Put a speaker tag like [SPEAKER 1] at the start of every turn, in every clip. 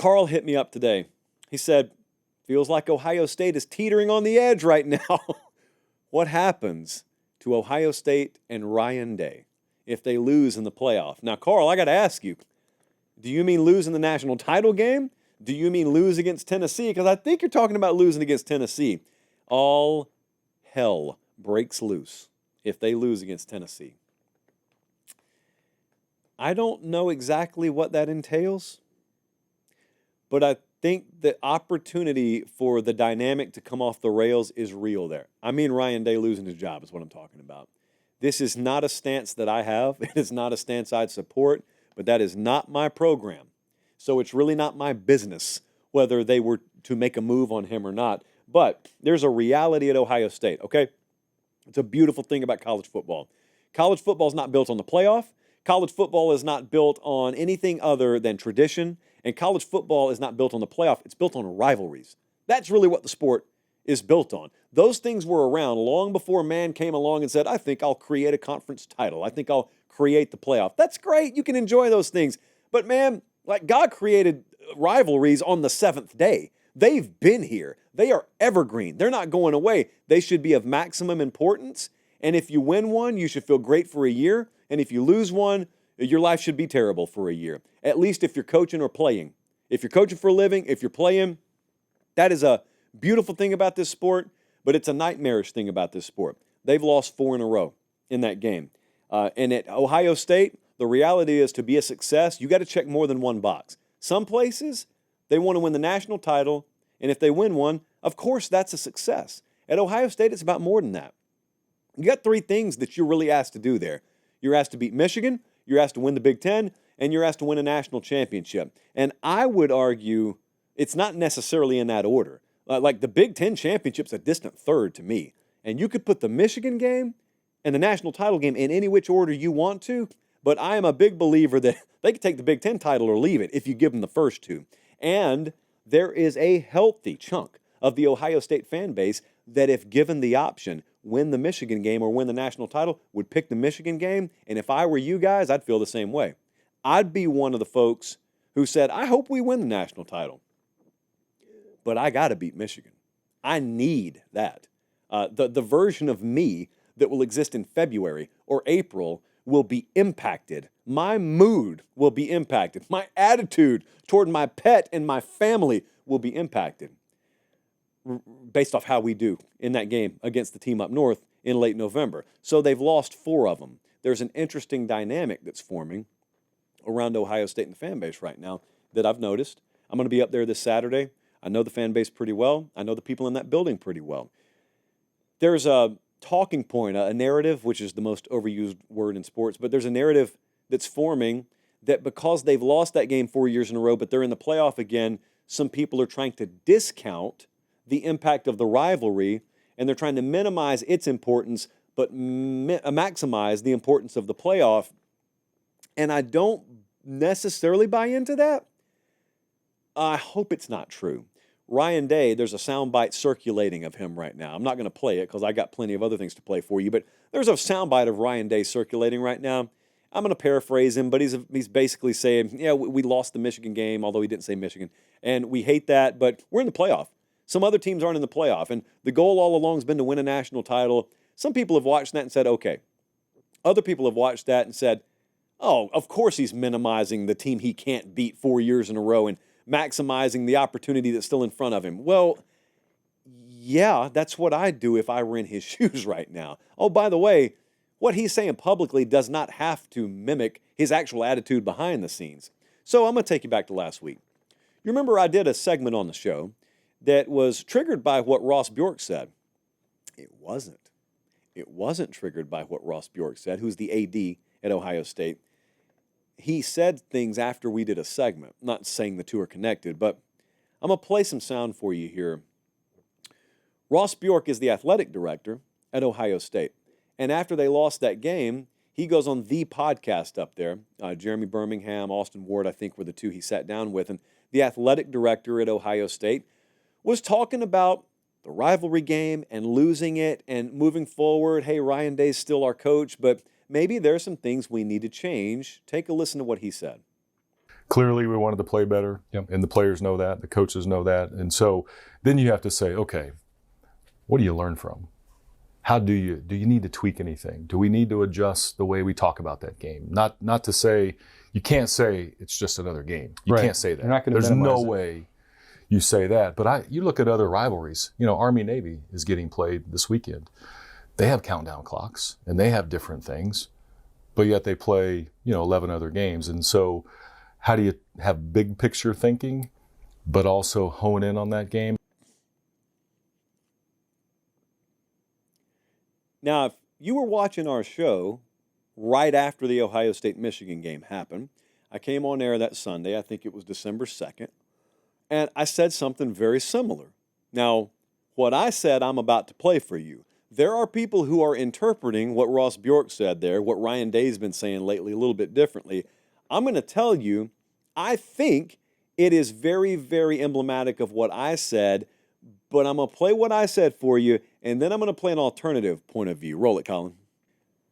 [SPEAKER 1] Carl hit me up today. He said, feels like Ohio State is teetering on the edge right now. What happens to Ohio State and Ryan Day if they lose in the playoff? Now, Carl, I got to ask you, do you mean lose in the national title game? Do you mean lose against Tennessee? Because I think you're talking about losing against Tennessee. All hell breaks loose if they lose against Tennessee. I don't know exactly what that entails, but I think the opportunity for the dynamic to come off the rails is real there. I mean, Ryan Day losing his job is what I'm talking about. This is not a stance that I have. It is not a stance I'd support, but that is not my program. So it's really not my business whether they were to make a move on him or not. But there's a reality at Ohio State, okay? It's a beautiful thing about college football. College football is not built on the playoff. College football is not built on anything other than tradition. And college football is not built on the playoff. It's built on rivalries. That's really what the sport is built on. Those things were around long before man came along and said, I think I'll create a conference title. I think I'll create the playoff. That's great. You can enjoy those things. But man, like God created rivalries on the seventh day. They've been here. They are evergreen. They're not going away. They should be of maximum importance. And if you win one, you should feel great for a year. And if you lose one, your life should be terrible for a year. At least if you're coaching or playing. If you're coaching for a living, if you're playing, that is a beautiful thing about this sport, but it's a nightmarish thing about this sport. They've lost 4 in a row in that game. And at Ohio State, the reality is to be a success, you got to check more than one box. Some places, they want to win the national title, and if they win one, of course that's a success. At Ohio State, it's about more than that. You got 3 things that you're really asked to do there. You're asked to beat Michigan, you're asked to win the Big Ten, and you're asked to win a national championship. And I would argue it's not necessarily in that order. Like the Big Ten championship's a distant third to me. And you could put the Michigan game and the national title game in any which order you want to, but I am a big believer that they could take the Big Ten title or leave it if you give them the first 2. And there is a healthy chunk of the Ohio State fan base that if given the option, win the Michigan game or win the national title, would pick the Michigan game. And if I were you guys, I'd feel the same way. I'd be one of the folks who said, I hope we win the national title, but I got to beat Michigan. I need that. The version of me that will exist in February or April will be impacted. My mood will be impacted. My attitude toward my pet and my family will be impacted based off how we do in that game against the team up north in late November. So they've lost 4 of them. There's an interesting dynamic that's forming around Ohio State and the fan base right now that I've noticed. I'm going to be up there this Saturday. I know the fan base pretty well. I know the people in that building pretty well. There's a talking point, a narrative, which is the most overused word in sports, but there's a narrative that's forming that because they've lost that game 4 years in a row, but they're in the playoff again, some people are trying to discount the impact of the rivalry, and they're trying to minimize its importance, but maximize the importance of the playoff. And I don't necessarily buy into that. I hope it's not true. Ryan Day, there's a soundbite circulating of him right now. I'm not going to play it because I got plenty of other things to play for you, but there's a soundbite of Ryan Day circulating right now. I'm going to paraphrase him, but he's basically saying, yeah, we lost the Michigan game, although he didn't say Michigan, and we hate that, but we're in the playoff. Some other teams aren't in the playoff, and the goal all along has been to win a national title. Some people have watched that and said, okay. Other people have watched that and said, oh, of course he's minimizing the team he can't beat 4 years in a row and maximizing the opportunity that's still in front of him. Well, yeah, that's what I'd do if I were in his shoes right now. Oh, by the way, what he's saying publicly does not have to mimic his actual attitude behind the scenes. So I'm going to take you back to last week. You remember I did a segment on the show that was triggered by what Ross Bjork said. It wasn't. It wasn't triggered by what Ross Bjork said, who's the AD at Ohio State. He said things after we did a segment. I'm not saying the two are connected, but I'm going to play some sound for you here. Ross Bjork is the athletic director at Ohio State. And after they lost that game, he goes on the podcast up there. Jeremy Birmingham, Austin Ward, I think, were the two he sat down with. And the athletic director at Ohio State was talking about the rivalry game and losing it and moving forward. Hey, Ryan Day's still our coach, but maybe there's some things we need to change. Take a listen to what he said.
[SPEAKER 2] Clearly, we wanted to play better,
[SPEAKER 3] Yep.
[SPEAKER 2] and the players know that, the coaches know that. And so then you have to say, okay, what do you learn from? Do you need to tweak anything? Do we need to adjust the way we talk about that game? Not to say, you can't say it's just another game. You
[SPEAKER 3] Right.
[SPEAKER 2] can't say that.
[SPEAKER 3] You're not gonna
[SPEAKER 2] There's no
[SPEAKER 3] minimize it.
[SPEAKER 2] way you say that. But you look at other rivalries. Army-Navy is getting played this weekend. They have countdown clocks, and they have different things, but yet they play, 11 other games. And so how do you have big picture thinking, but also hone in on that game?
[SPEAKER 1] Now, if you were watching our show right after the Ohio State-Michigan game happened, I came on air that Sunday, I think it was December 2nd, and I said something very similar. Now, what I said, I'm about to play for you. There are people who are interpreting what Ross Bjork said there, what Ryan Day's been saying lately, a little bit differently. I'm going to tell you, I think it is very, very emblematic of what I said, but I'm going to play what I said for you, and then I'm going to play an alternative point of view. Roll it, Colin.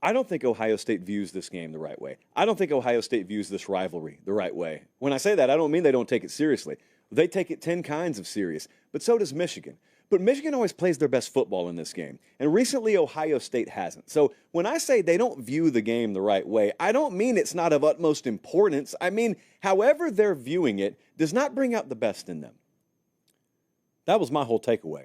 [SPEAKER 1] I don't think Ohio State views this game the right way. I don't think Ohio State views this rivalry the right way. When I say that, I don't mean they don't take it seriously. They take it 10 kinds of serious, but so does Michigan. But Michigan always plays their best football in this game, and recently Ohio State hasn't. So when I say they don't view the game the right way, I don't mean it's not of utmost importance. I mean, however they're viewing it does not bring out the best in them. That was my whole takeaway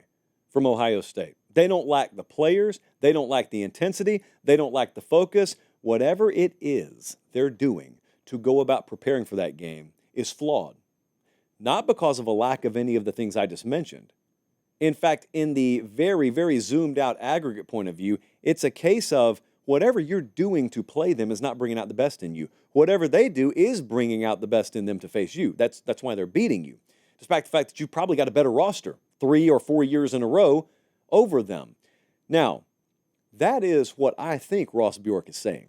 [SPEAKER 1] from Ohio State. They don't lack the players. They don't lack the intensity. They don't lack the focus. Whatever it is they're doing to go about preparing for that game is flawed. Not because of a lack of any of the things I just mentioned. In fact, in the very, very zoomed out aggregate point of view, it's a case of whatever you're doing to play them is not bringing out the best in you. Whatever they do is bringing out the best in them to face you. That's why they're beating you. Despite the fact that you probably got a better roster 3 or 4 years in a row over them. Now, that is what I think Ross Bjork is saying.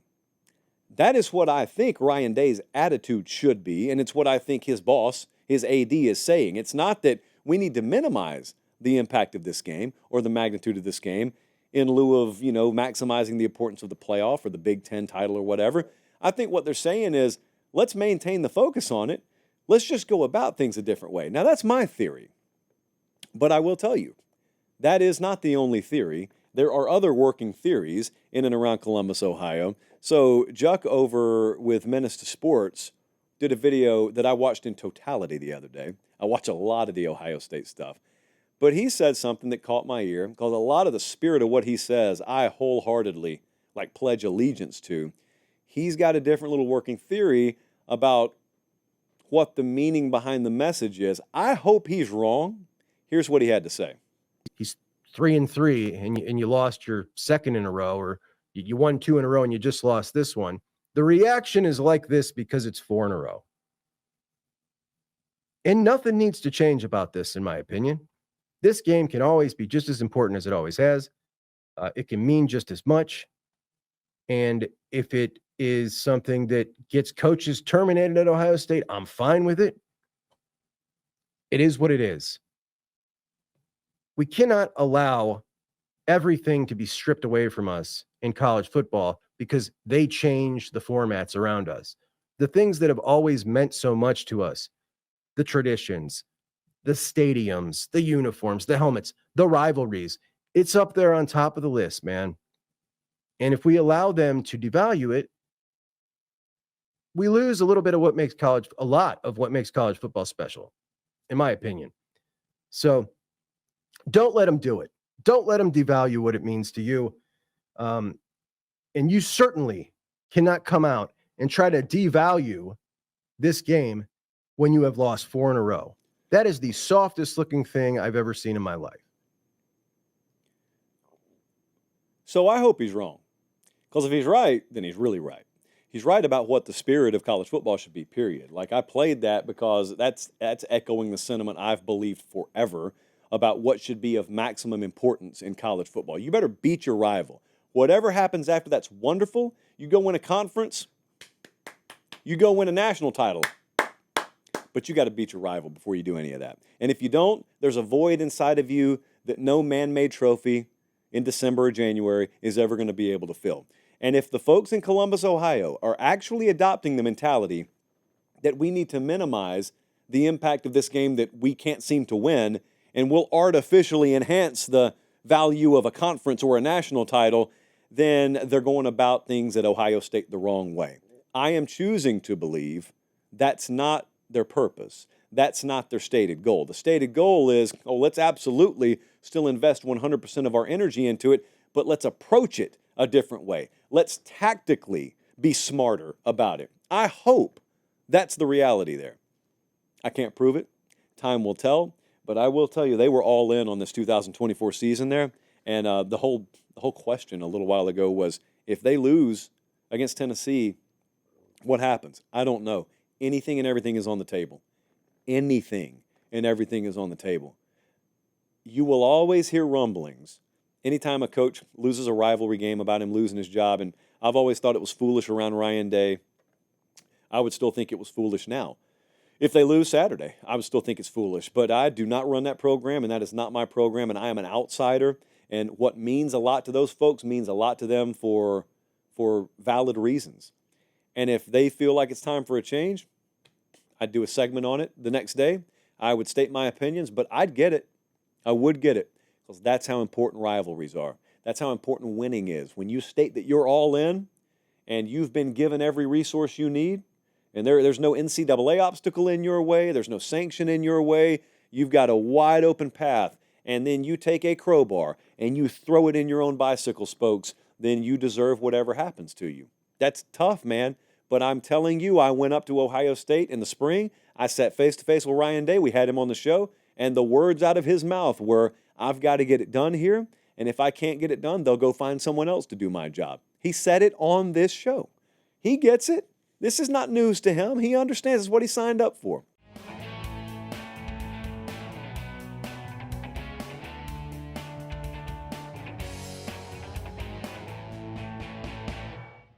[SPEAKER 1] That is what I think Ryan Day's attitude should be, and it's what I think his boss, his AD, is saying. It's not that we need to minimize the impact of this game or the magnitude of this game in lieu of, maximizing the importance of the playoff or the Big Ten title or whatever. I think what they're saying is, let's maintain the focus on it. Let's just go about things a different way. Now, that's my theory. But I will tell you, that is not the only theory. There are other working theories in and around Columbus, Ohio. So Juck over with Menace to Sports did a video that I watched in totality the other day. I watch a lot of the Ohio State stuff. But he said something that caught my ear, because a lot of the spirit of what he says, I wholeheartedly pledge allegiance to. He's got a different little working theory about what the meaning behind the message is. I hope he's wrong. Here's what he had to say.
[SPEAKER 4] He's 3-3, and you lost your second in a row, or you won 2 in a row and you just lost this one. The reaction is like this because it's 4 in a row. And nothing needs to change about this, in my opinion. This game can always be just as important as it always has. It can mean just as much. And if it is something that gets coaches terminated at Ohio State, I'm fine with it. It is what it is. We cannot allow everything to be stripped away from us in college football because they change the formats around us. The things that have always meant so much to us, the traditions, the stadiums, the uniforms, the helmets, the rivalries, it's up there on top of the list, man. And if we allow them to devalue it, we lose a lot of what makes college football special, in my opinion. So don't let them do it. Don't let them devalue what it means to you. And you certainly cannot come out and try to devalue this game when you have lost 4 in a row. That is the softest looking thing I've ever seen in my life.
[SPEAKER 1] So I hope he's wrong. Because if he's right, then he's really right. He's right about what the spirit of college football should be, period. I played that because that's echoing the sentiment I've believed forever about what should be of maximum importance in college football. You better beat your rival. Whatever happens after that's wonderful. You go win a conference, you go win a national title. But you got to beat your rival before you do any of that. And if you don't, there's a void inside of you that no man-made trophy in December or January is ever going to be able to fill. And if the folks in Columbus, Ohio are actually adopting the mentality that we need to minimize the impact of this game that we can't seem to win, and will artificially enhance the value of a conference or a national title, then they're going about things at Ohio State the wrong way. I am choosing to believe that's not their purpose. That's not their stated goal. The stated goal is, let's absolutely still invest 100% of our energy into it, but let's approach it a different way. Let's tactically be smarter about it. I hope that's the reality there. I can't prove it. Time will tell. But I will tell you, they were all in on this 2024 season there. And the whole question a little while ago was, if they lose against Tennessee, what happens? I don't know. Anything and everything is on the table. Anything and everything is on the table. You will always hear rumblings anytime a coach loses a rivalry game about him losing his job. And I've always thought it was foolish around Ryan Day. I would still think it was foolish now. If they lose Saturday, I would still think it's foolish. But I do not run that program, and that is not my program, and I am an outsider. And what means a lot to those folks means a lot to them for valid reasons. And if they feel like it's time for a change, I'd do a segment on it the next day. I would state my opinions, but I'd get it. I would get it, because that's how important rivalries are. That's how important winning is. When you state that you're all in and you've been given every resource you need, and there's no NCAA obstacle in your way, there's no sanction in your way, you've got a wide open path, and then you take a crowbar and you throw it in your own bicycle spokes, then you deserve whatever happens to you. That's tough, man. But I'm telling you, I went up to Ohio State in the spring. I sat face-to-face with Ryan Day. We had him on the show. And the words out of his mouth were, I've got to get it done here. And if I can't get it done, they'll go find someone else to do my job. He said it on this show. He gets it. This is not news to him. He understands it's what he signed up for.